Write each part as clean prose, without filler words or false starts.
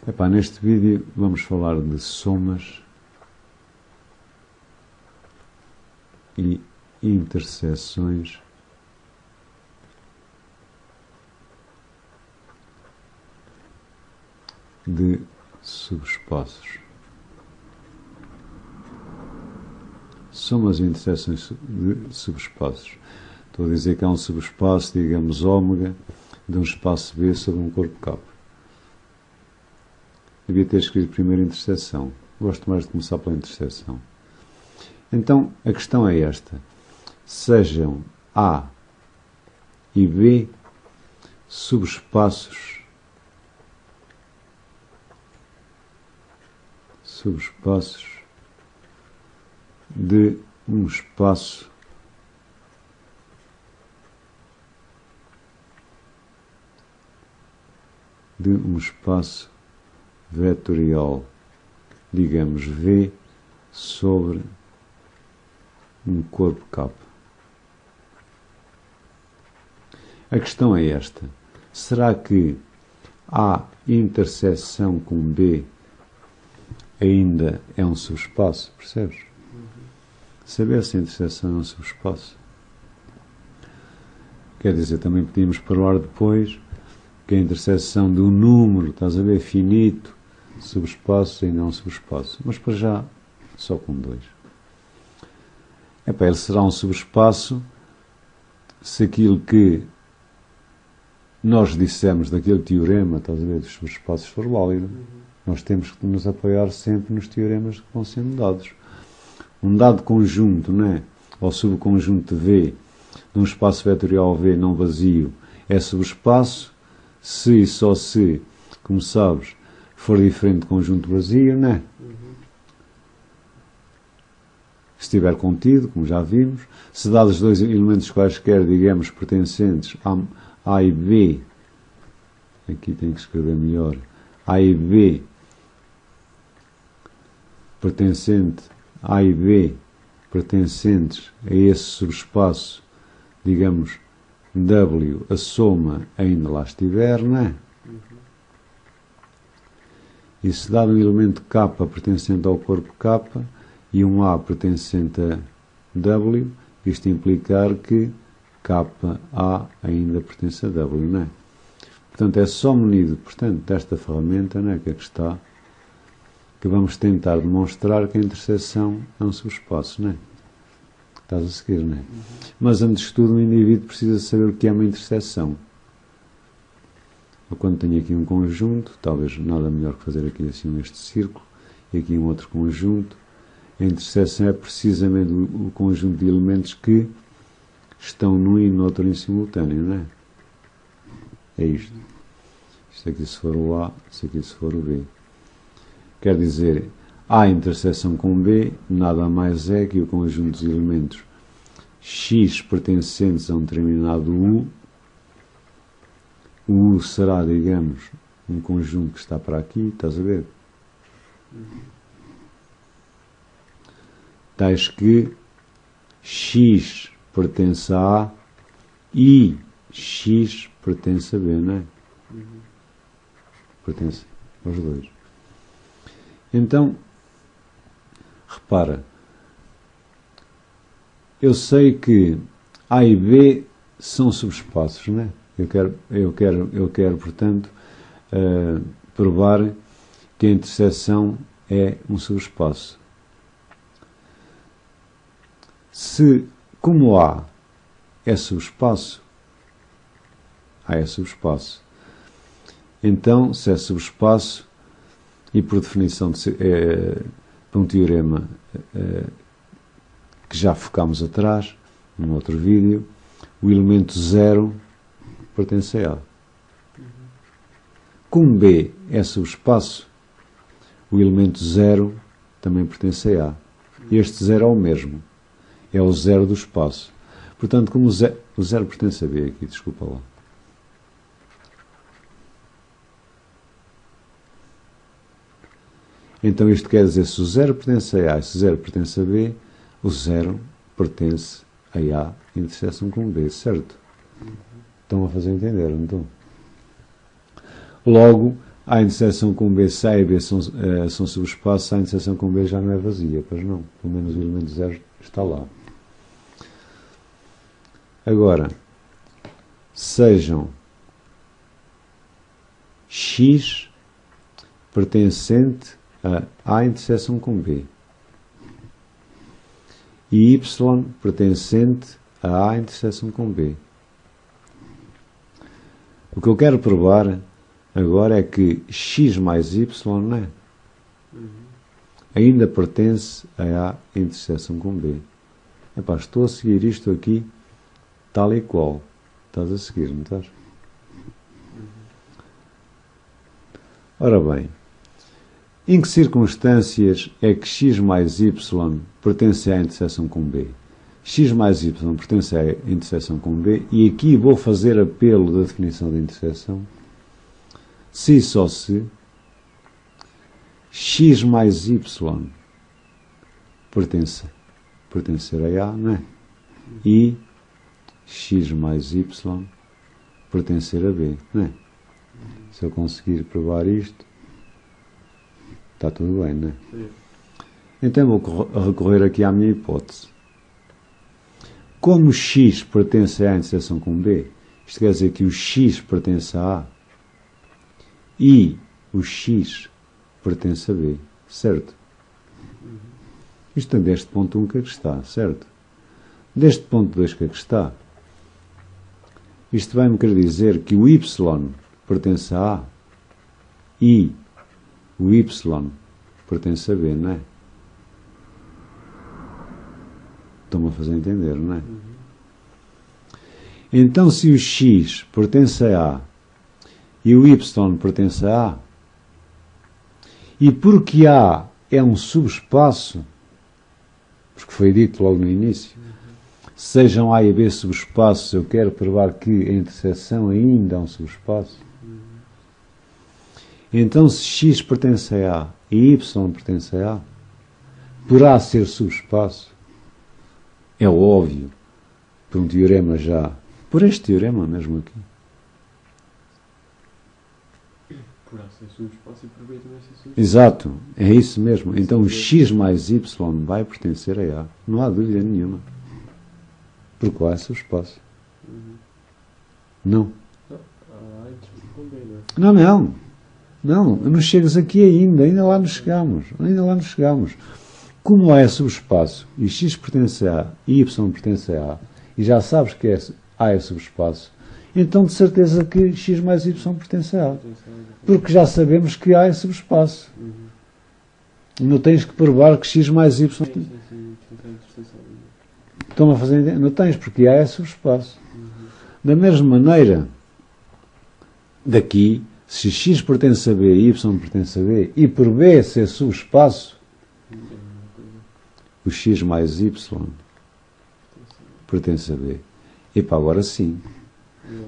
Epá, neste vídeo vamos falar de somas e interseções de subespaços. Somas e interseções de subespaços. Estou a dizer que há um subespaço, digamos, ômega, de um espaço B sobre um corpo K. Devia ter escrito primeiro interseção. Gosto mais de começar pela interseção. Então, a questão é esta. Sejam A e B subespaços de um espaço vetorial, digamos V, sobre um corpo K. A questão é esta. Será que A interseção com B ainda é um subespaço? Percebes? Saber se a interseção é um subespaço. Quer dizer, também podíamos provar depois que a interseção de um número, estás a ver, finito, subespaço ainda é um subespaço. Mas para já, só com dois. Epá, ele será um subespaço se aquilo que nós dissemos daquele teorema, estás a ver, dos subespaços for válido. Nós temos que nos apoiar sempre nos teoremas que vão sendo dados. Um dado conjunto, né, ou subconjunto V, de um espaço vetorial V não vazio, é subespaço se e só se, como sabes, for diferente de conjunto vazio, né? Se estiver contido, como já vimos, se dados dois elementos quaisquer, digamos, pertencentes a e B, aqui tenho que escrever melhor, A e B, A e B pertencentes a esse subespaço, digamos, W, a soma ainda lá estiver, não é? E se dado um elemento K pertencente ao corpo K e um A pertencente a W, isto implicar que KA ainda pertence a W, não é? Portanto, é só munido, portanto, desta ferramenta, não é, que aqui está, que vamos tentar demonstrar que a interseção é um subespaço, não é? Estás a seguir, não é? Mas antes de tudo, o indivíduo precisa saber o que é uma interseção. Eu, quando tenho aqui um conjunto, talvez nada melhor que fazer aqui assim este círculo, e aqui um outro conjunto, a interseção é precisamente o conjunto de elementos que estão num e no outro em simultâneo, não é? É isto. Isto aqui se for o A, isto aqui se for o B. Quer dizer, A interseção com B nada mais é que o conjunto de elementos X pertencentes a um determinado U. O U será, digamos, um conjunto que está para aqui, estás a ver? Tais que X pertence a A e X pertence a B, não é? Pertence aos dois. Então, repara, eu sei que A e B são subespaços, não é? Eu quero, portanto, provar que a interseção é um subespaço. Se, como A é subespaço, A é subespaço. Então, se é subespaço, e por definição de por um teorema que já focámos atrás, num outro vídeo, o elemento 0 pertence a A. Como B é subespaço, o elemento 0 também pertence a A. Este 0 é o mesmo. É o 0 do espaço. Portanto, como o 0 pertence a B aqui, desculpa lá. Então isto quer dizer, se o 0 pertence a A e se o 0 pertence a B, o 0 pertence a A em interseção com B, certo? Estão a fazer entender, não estão? Logo, A interseção com B, se A e B são subespaços, a interseção com B já não é vazia, pois não, pelo menos o elemento 0 está lá. Agora, sejam X pertencente a A interseção com B e Y pertencente a A interseção com B. O que eu quero provar agora é que X mais Y, não é? Ainda pertence a A interseção com B. Epá, estou a seguir isto aqui tal e qual. Estás a seguir, não estás? Ora bem, em que circunstâncias é que X mais Y pertence à interseção com B? X mais Y pertence à interseção com B, e aqui vou fazer apelo da definição da interseção, se e só se X mais Y pertencer a A, não é? E X mais Y pertencer a B, não é? Se eu conseguir provar isto, está tudo bem, não é? Sim. Então vou recorrer aqui à minha hipótese. Como X pertence à interseção com B, isto quer dizer que o X pertence a A e o X pertence a B, certo? Isto é deste ponto 1 que aqui está, certo? Deste ponto 2 que aqui está. Isto vai-me querer dizer que o Y pertence a A e o Y pertence a B, não é? Estão-me a fazer entender, não é? Então, se o X pertence a A e o Y pertence a A, e porque A é um subespaço, porque foi dito logo no início, sejam A e B subespaços, eu quero provar que a interseção ainda é um subespaço. Então, se X pertence a A e Y pertence a A, por A ser subespaço, é óbvio, por um teorema já, por este teorema mesmo aqui. Por A ser subespaço e por B também ser subespaço. Exato, é isso mesmo. Então o X mais Y vai pertencer a A. Não há dúvida nenhuma. Porque A é subespaço. Não. A interseção com B, não é? Não, não chegas aqui ainda lá não chegamos. Como A é subespaço e X pertence a A e Y pertence a A, e já sabes que A é subespaço, então de certeza que X mais Y pertence a A. Porque já sabemos que A é subespaço. Não tens que provar que X mais Y... Estão a fazer entender? Não tens, porque A é subespaço. Da mesma maneira, daqui, se X pertence a B e Y pertence a B, e por B ser subespaço, o X mais Y pertence a B. E para agora sim.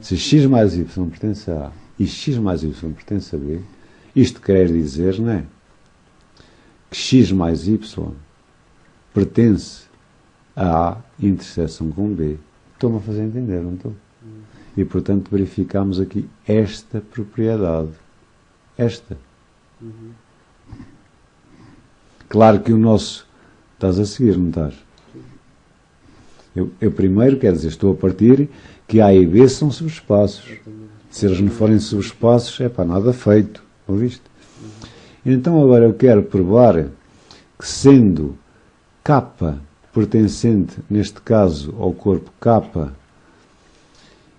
Se X mais Y pertence a A e X mais Y pertence a B, isto quer dizer, não é? Que X mais Y pertence a A interseção com B. Estou-me a fazer entender, não estou? E portanto verificamos aqui esta propriedade. Esta. Claro que o nosso... Estás a seguir, não estás? Eu primeiro, quer dizer, estou a partir que A e B são subespaços. Se eles não forem subespaços, é para nada feito. Ouviste? Então agora eu quero provar que sendo K pertencente, neste caso, ao corpo K,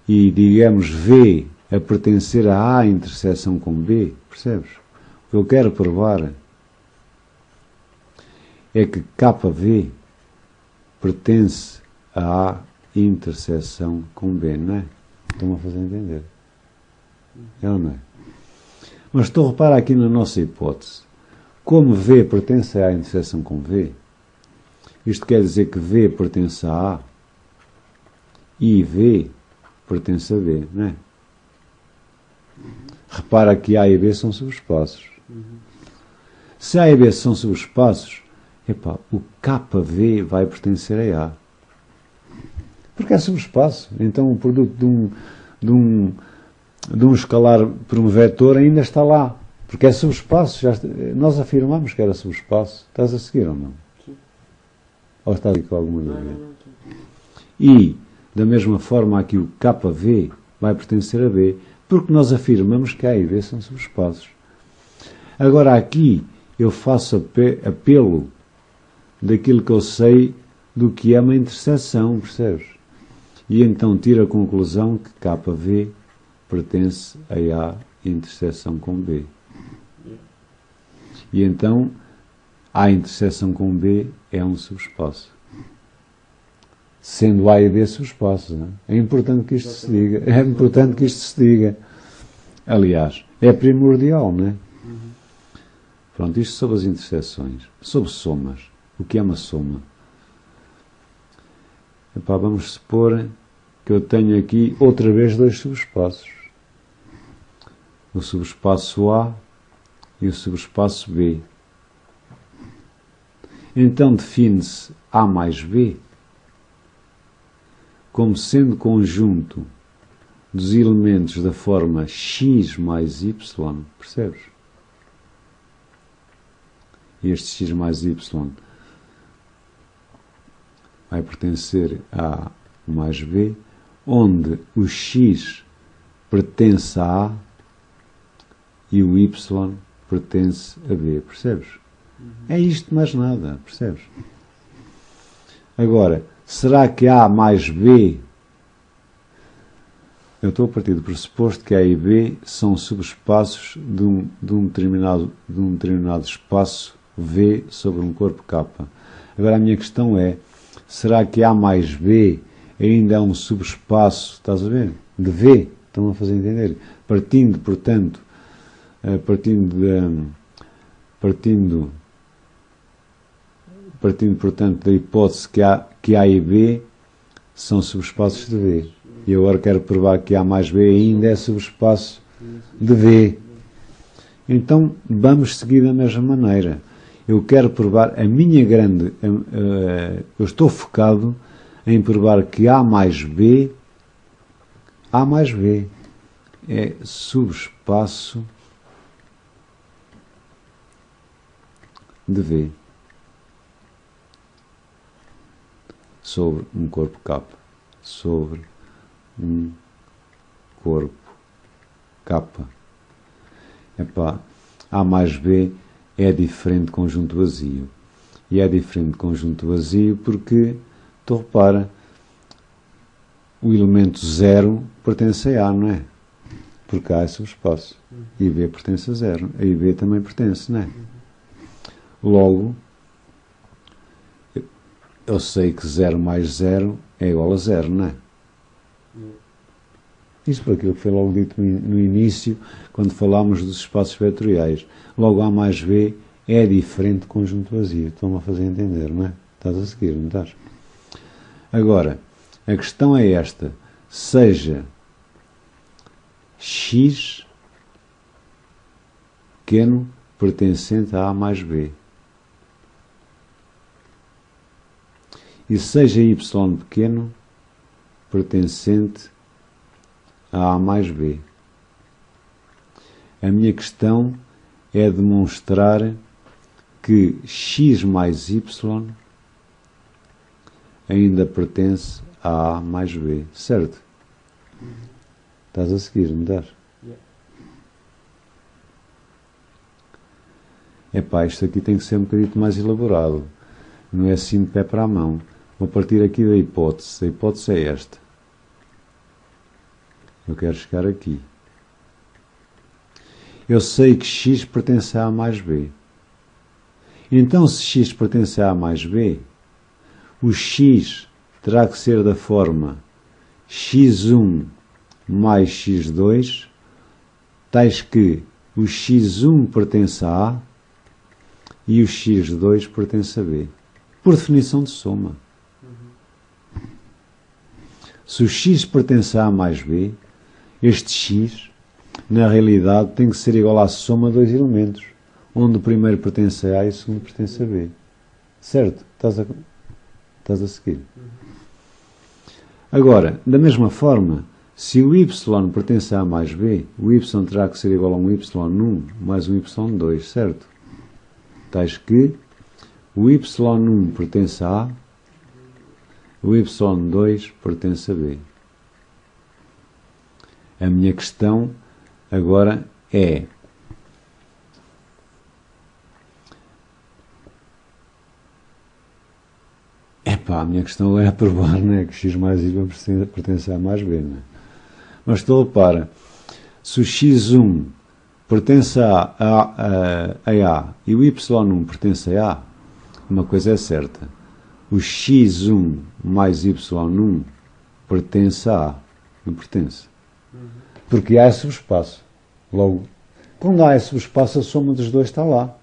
e digamos V a pertencer a A interseção com B, percebes? O que eu quero provar é que KV pertence a A interseção com B, não é? Estão a fazer entender? É ou não é? Mas estou a reparar aqui na nossa hipótese. Como V pertence a A interseção com V, isto quer dizer que V pertence a A e V pertence a B, não é? Repara que A e B são subespaços. Se A e B são subespaços, epá, o KV vai pertencer a A. Porque é subespaço. Então o produto de um escalar por um vetor ainda está lá. Porque é subespaço, nós afirmamos que era subespaço. Estás a seguir ou não? Sim. Ou estás aqui com alguma dúvida? Não. E, da mesma forma, aqui o KV vai pertencer a B, porque nós afirmamos que A e B são subespaços. Agora aqui eu faço apelo daquilo que eu sei do que é uma interseção, percebes? E então tiro a conclusão que KV pertence a A interseção com B. E então A interseção com B é um subespaço. Sendo A e B subespaços. Não é? É importante que isto se diga. É importante que isto se diga. Aliás, é primordial, não é? Pronto, isto sobre as interseções. Sobre somas. O que é uma soma? Epá, vamos supor que eu tenho aqui outra vez dois subespaços. O subespaço A e o subespaço B. Então define-se A mais B como sendo conjunto dos elementos da forma x mais y, percebes? Este x mais y vai pertencer a A mais B, onde o x pertence a A e o y pertence a B, percebes? É isto mais nada, percebes? Agora, será que A mais B, eu estou a partir do pressuposto que A e B são subespaços de um determinado espaço V sobre um corpo K. Agora a minha questão é, será que A mais B ainda é um subespaço, estás a ver? De V, estão a fazer entender? Partindo, portanto, da hipótese que A e B são subespaços de V. E eu agora quero provar que A mais B ainda é subespaço de V. Então, vamos seguir da mesma maneira. Eu quero provar eu estou focado em provar que A mais B é subespaço de V sobre um corpo K. Sobre um corpo K. Epá, A mais B é diferente de conjunto vazio. E é diferente de conjunto vazio porque, tu repara, o elemento 0 pertence a A, não é? Porque A é subespaço. E B pertence a 0. A e B também pertence, não é? Logo, eu sei que 0 mais 0 é igual a 0, não é? Isso por aquilo que foi logo dito no início, quando falámos dos espaços vetoriais. Logo A mais B é diferente de conjunto vazio. Estão-me a fazer entender, não é? Estás a seguir, não estás? Agora, a questão é esta. Seja x pequeno pertencente a A mais B. E seja y pequeno pertencente a A mais B. A minha questão é demonstrar que x mais y ainda pertence a A mais B, certo? Estás a seguir, não estás? Epá, isto aqui tem que ser um bocadinho mais elaborado. Não é assim de pé para a mão. Vou partir aqui da hipótese. A hipótese é esta. Eu quero chegar aqui. Eu sei que x pertence a A mais B. Então, se x pertence a A mais B, o x terá que ser da forma x1 mais x2, tais que o x1 pertence a A e o x2 pertence a B. Por definição de soma. Se o x pertence a A mais B, este x, na realidade, tem que ser igual à soma de dois elementos, onde o primeiro pertence a A e o segundo pertence a B. Certo? Estás a seguir? Agora, da mesma forma, Se o y pertence a A mais B, o y terá que ser igual a um y1 mais um y2, certo? Tais que o y1 pertence a A, o y2 pertence a B. A minha questão agora é: a minha questão é provar, não é, que x mais y pertence a A mais B, não é? Mas tu repara, se o x1 pertence a A e o y1 pertence a A, uma coisa é certa: o x1 mais y1 pertence a A, não pertence? Porque A é subespaço. Logo, quando A é subespaço, a soma dos dois está lá.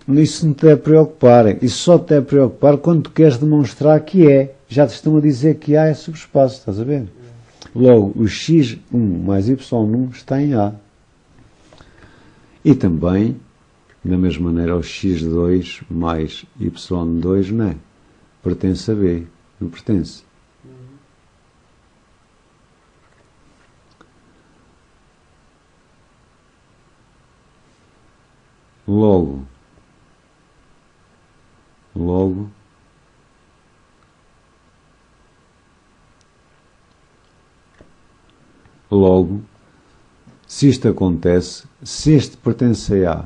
Isso não te deve preocupar. Isso só te deve preocupar quando tu queres demonstrar que é. Já te estão a dizer que A é subespaço, estás a ver? Logo, o x1 mais y1 está em A. E também, da mesma maneira, o x2 mais y2, não é? Pertence a B, não pertence? Logo, se isto acontece, se este pertence a A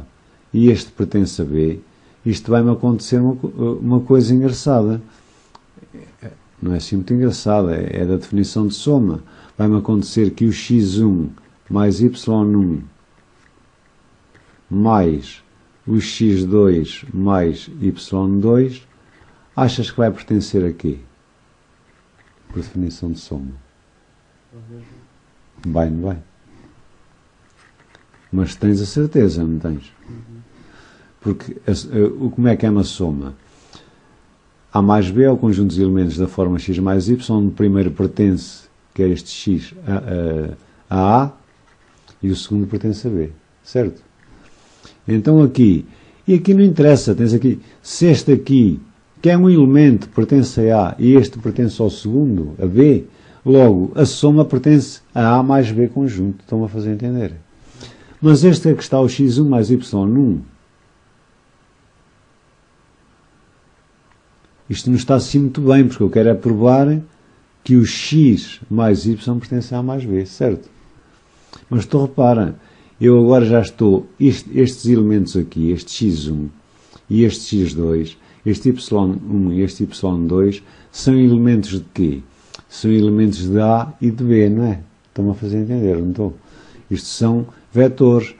e este pertence a B, isto vai-me acontecer uma coisa engraçada. Não é assim muito engraçada, é da definição de soma. Vai-me acontecer que o x1 mais y1 mais o x2 mais y2, achas que vai pertencer a quê? Por definição de soma. Vai, não vai? Mas tens a certeza, não tens? Porque como é que é uma soma? A mais B é o conjunto dos elementos da forma x mais y, onde o primeiro pertence, que é este x, a A, e o segundo pertence a B, certo? Então aqui, e aqui não interessa, tens aqui, se este aqui, que é um elemento, pertence a A, e este pertence ao segundo, a B, logo, a soma pertence a A mais B conjunto, estão-me a fazer entender? Mas este é que está o x1 mais y1, isto não está assim muito bem, porque eu quero é provar que o x mais y pertence a A mais B, certo? Mas tu repara, eu agora já estou, estes elementos aqui, este x1 e este x2, este y1 e este y2, são elementos de quê? São elementos de A e de B, não é? Estão-me a fazer entender, não estou? Isto são vetores.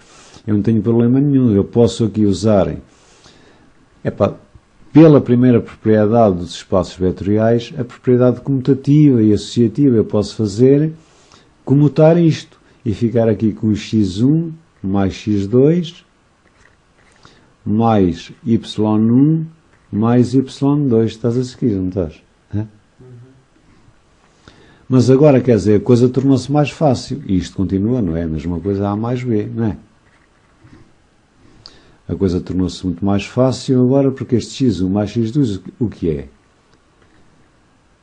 Eu não tenho problema nenhum. Eu posso aqui usar, pela primeira propriedade dos espaços vetoriais, a propriedade comutativa e associativa. Eu posso fazer comutar isto e ficar aqui com x1 mais x2 mais y1 mais y2. Estás a seguir, não estás? Mas agora, quer dizer, a coisa tornou-se mais fácil. E isto continua, não é? A mesma coisa A mais B, não é? A coisa tornou-se muito mais fácil agora, porque este x1 mais x2, o que é?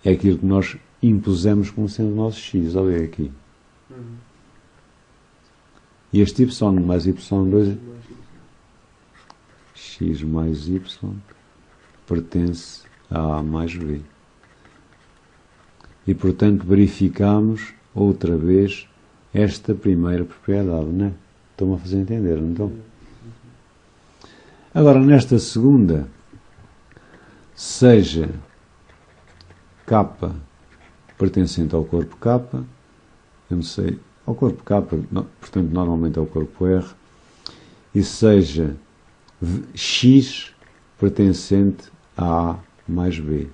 É aquilo que nós impusemos como sendo o nosso x, olha aqui. E este y mais y2, x mais y, pertence a A mais B. E, portanto, verificamos outra vez esta primeira propriedade, não é? Estão-me a fazer entender, não estão? Agora, nesta segunda, seja K pertencente ao corpo K, eu não sei, ao corpo K, portanto, normalmente é o corpo R, e seja X pertencente a A mais B.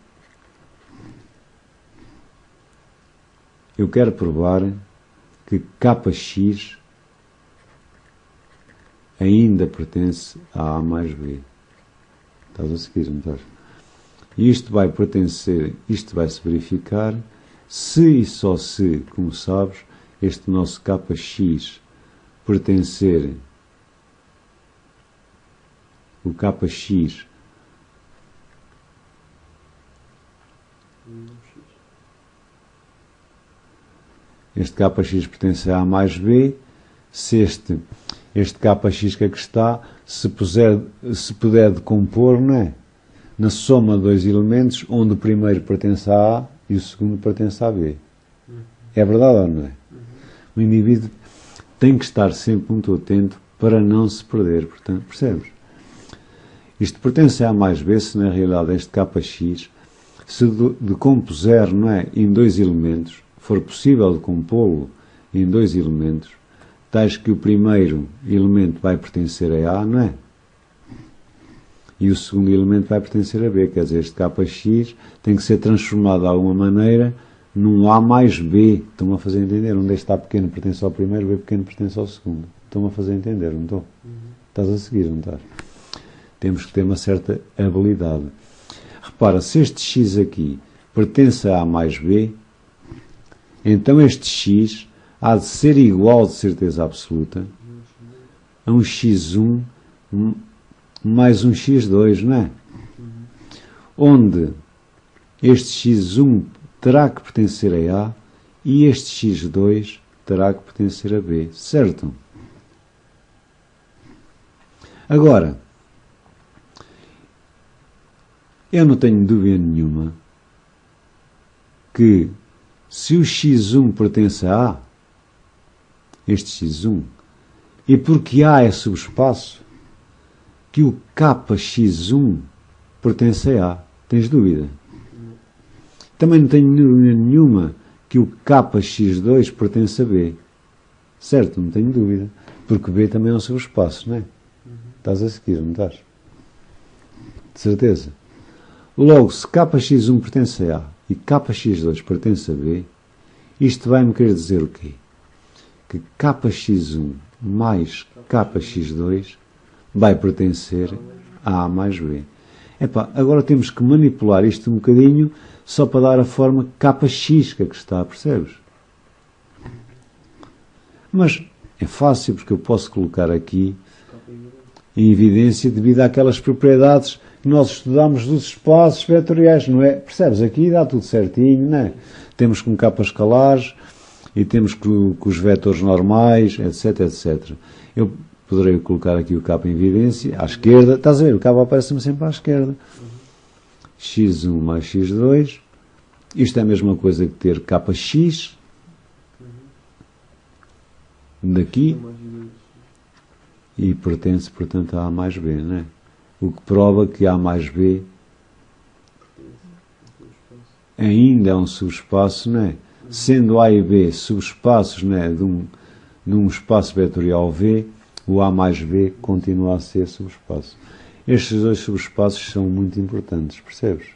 Eu quero provar que Kx ainda pertence a A mais B. Estás a seguir, não estás? E isto vai pertencer, isto vai se verificar se e só se, como sabes, este nosso Kx pertencer, o Kx este kx pertence a A mais B, se este kx que aqui está, se puder decompor, não é? Na soma de dois elementos, onde o primeiro pertence a A e o segundo pertence a B. É verdade ou não é? O indivíduo tem que estar sempre muito atento para não se perder, portanto, percebes? Isto pertence a A mais B, se na realidade este kx se decompuser, não é, em dois elementos, for possível decompô-lo em dois elementos, tais que o primeiro elemento vai pertencer a A, não é? E o segundo elemento vai pertencer a B, quer dizer, este kx tem que ser transformado de alguma maneira num A mais B. Estão-me a fazer entender? Onde este A pequeno pertence ao primeiro, B pequeno pertence ao segundo. Estão-me a fazer entender, não estou? Estás a seguir, não estás? Temos que ter uma certa habilidade. Repara, se este x aqui pertence a A mais B, então este x há de ser igual, de certeza absoluta, a um x1 mais um x2, não é? Onde este x1 terá que pertencer a A e este x2 terá que pertencer a B, certo? Agora, eu não tenho dúvida nenhuma que se o x1 pertence a A, este x1, e porque A é subespaço, que o kx1 pertence a A. Tens dúvida? Também não tenho dúvida nenhuma que o kx2 pertence a B. Certo? Não tenho dúvida. Porque B também é um subespaço, não é? Estás a seguir, não estás? De certeza. Logo, se kx1 pertence a A e kx2 pertence a B, isto vai-me querer dizer o quê? Que kx1 mais kx2 vai pertencer a A mais B. Epá, agora temos que manipular isto um bocadinho só para dar a forma kx que aqui está, percebes? Mas é fácil porque eu posso colocar aqui em evidência devido àquelas propriedades que nós estudamos dos espaços vetoriais, não é? Percebes? Aqui dá tudo certinho, não é? Temos com k escalares e temos com os vetores normais, etc, etc. Eu poderei colocar aqui o k em evidência, à esquerda, estás a ver? O k aparece-me sempre à esquerda. x1 mais x2, isto é a mesma coisa que ter kx daqui e pertence, portanto, a A mais B, não é? O que prova que A mais B ainda é um subespaço, não é? Sendo A e B subespaços, não é? de um espaço vetorial V, o A mais B continua a ser subespaço. Estes dois subespaços são muito importantes, percebes?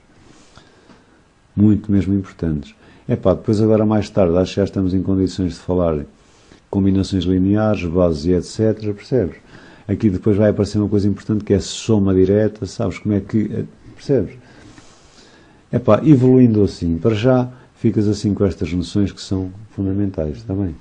Muito mesmo importantes. Epá, depois agora mais tarde, acho que já estamos em condições de falar combinações lineares, bases e etc, percebes? Aqui depois vai aparecer uma coisa importante que é soma direta, sabes como é que... percebes? Epá, evoluindo assim, para já ficas assim com estas noções que são fundamentais, está bem?